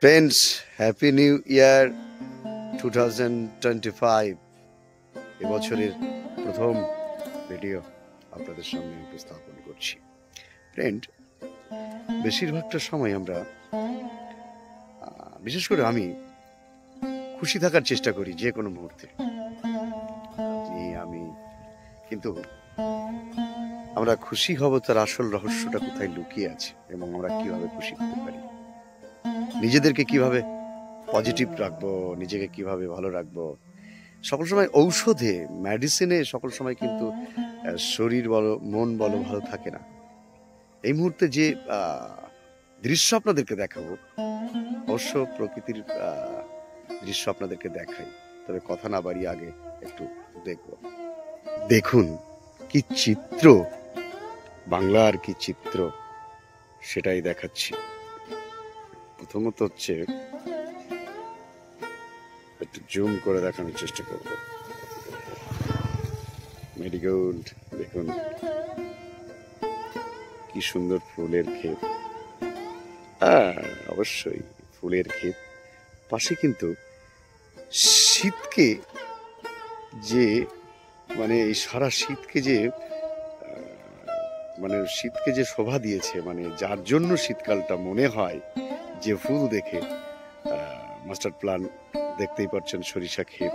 Friends, happy new year 2025। এবছরের প্রথম video আপনাদের সামনে উপস্থাপন করছি। ফ্রেন্ড, বেশিরভাগটা সময় আমরা, বিশেষ করে আমি, খুশি থাকার চেষ্টা করি যে কোনো মুহূর্তে। আমি কিন্তু আমরা খুশি হব তার আসল রহস্যটা কোথায় লুকিয়ে আছে এবং আমরা কিভাবে খুশি হতে পারি, নিজেদেরকে কিভাবে পজিটিভ রাখবো, নিজেকে কিভাবে ভালো রাখবো। সকল সময় ঔষধে, মেডিসিনে সকল সময় কিন্তু শরীর বলো, মন বলো ভালো থাকে না। এই মুহূর্তে যে দৃশ্য আপনাদেরকে দেখাবো, অবশ্য প্রকৃতির দৃশ্য আপনাদেরকে দেখাই, তবে কথা না বাড়িয়ে আগে একটু দেখবো। দেখুন কি চিত্র, বাংলার কি চিত্র, সেটাই দেখাচ্ছি। প্রথমত হচ্ছে একটু জুম করে দেখানোর চেষ্টা করব। মেরিগোল্ড, দেখুন কি সুন্দর ফুলের ক্ষেত। অবশ্যই ফুলের ক্ষেত, পাশে কিন্তু শীতকে যে মানে এই সারা শীতকে যে শীতকে যে শোভা দিয়েছে, যার জন্য শীতকালটা মনে হয় যে ফুল দেখে, মাস্টার প্ল্যান দেখতেই পাচ্ছেন, সরিষা ক্ষেত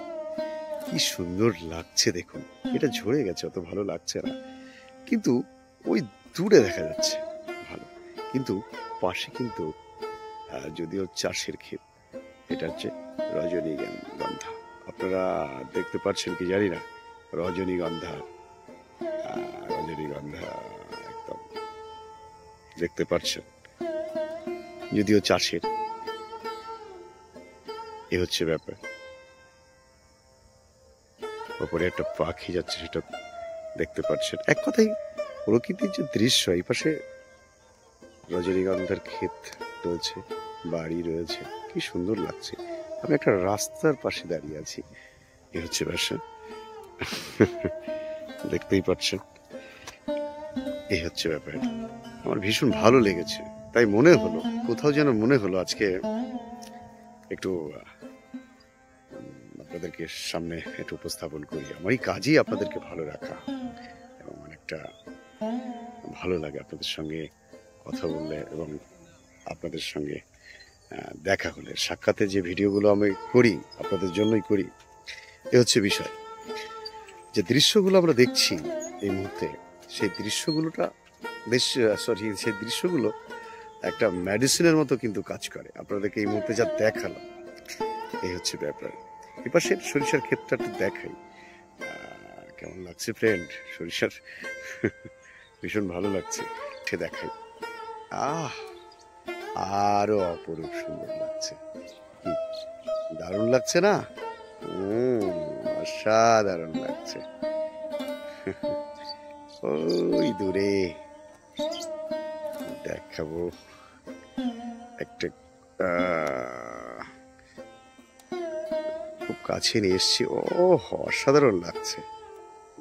কি সুন্দর লাগছে। দেখুন, এটা ঝরে গেছে, অত ভালো লাগছে না, কিন্তু ওই দূরে দেখা যাচ্ছে ভালো। কিন্তু পাশে কিন্তু যদিও চাষের ক্ষেত, এটা হচ্ছে রজনীগন্ধা। আপনারা দেখতে পাচ্ছেন কি জানি না, রজনীগন্ধা একদম দেখতে পাচ্ছেন, যদিও চাষের। এ হচ্ছে ব্যাপার। ওপরে একটা পাখি যাচ্ছে, সেটা দেখতে পাচ্ছেন। এক কথাই প্রকৃতির যে দৃশ্য, এই পাশে রজনীগন্ধার ক্ষেত রয়েছে, বাড়ি রয়েছে, কি সুন্দর লাগছে। আমি একটা রাস্তার পাশে দাঁড়িয়ে আছি, এ হচ্ছে ভাষা, দেখতেই পাচ্ছেন। এই হচ্ছে ব্যাপার। আমার ভীষণ ভালো লেগেছে, তাই মনে হলো, কোথাও যেন মনে হলো আজকে একটু আপনাদেরকে সামনে একটু উপস্থাপন করি। আমার এই কাজই আপনাদেরকে ভালো রাখা, এবং অনেকটা ভালো লাগে আপনাদের সঙ্গে কথা বললে এবং আপনাদের সঙ্গে দেখা হলে। সাক্ষাতে যে ভিডিওগুলো আমি করি, আপনাদের জন্যই করি। এ হচ্ছে বিষয়, যে দৃশ্যগুলো আমরা দেখছি এই মুহূর্তে, সেই দৃশ্যগুলো একটা মেডিসিনের মতো কিন্তু কাজ করে। আপনাদেরকে এই মুহূর্তে যা দেখালাম, এই হচ্ছে ব্যাপার। এপাশে সরিষার ক্ষেতটা দেখাই, কেমন লাগছে ফ্রেন্ড। সরিষার ভীষণ ভালো লাগছে, সে দেখাই। আরো অপরূপ সুন্দর লাগছে, দারুণ লাগছে না? অসাধারণ লাগছে। ওই দূরে দেখাবো একটা, খুব কাছে নিয়ে এসছি। অসাধারণ লাগছে,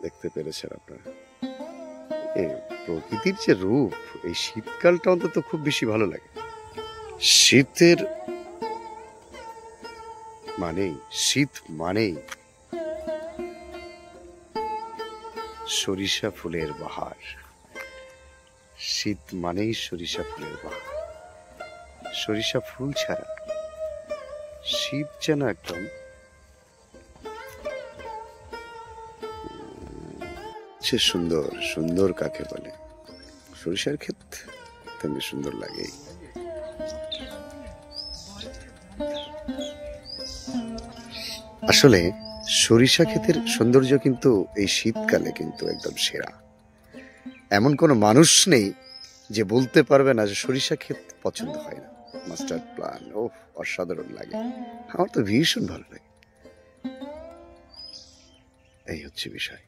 দেখতে পেরেছেন আপনারা। প্রকৃতির যে রূপ, এই শীতকালটা অন্তত খুব বেশি ভালো লাগে। শীত মানেই সরিষা ফুলের বাহার। শীত মানেই সরিষা ফুলের বাহার। সরিষা ফুল ছাড়া শীত যেন একদম সুন্দর সুন্দর কাকে বলে। সরিষার ক্ষেত তেমনি সুন্দর লাগে। আসলে সরিষা ক্ষেতের সৌন্দর্য কিন্তু এই শীতকালে কিন্তু একদম সেরা। এমন কোনো মানুষ নেই যে বলতে পারবে না যে সরিষা ক্ষেত পছন্দ হয় না। মাস্টার প্ল্যান অসাধারণ লাগে, আমার তো ভীষণ ভালো লাগে। এই হচ্ছে বিষয়।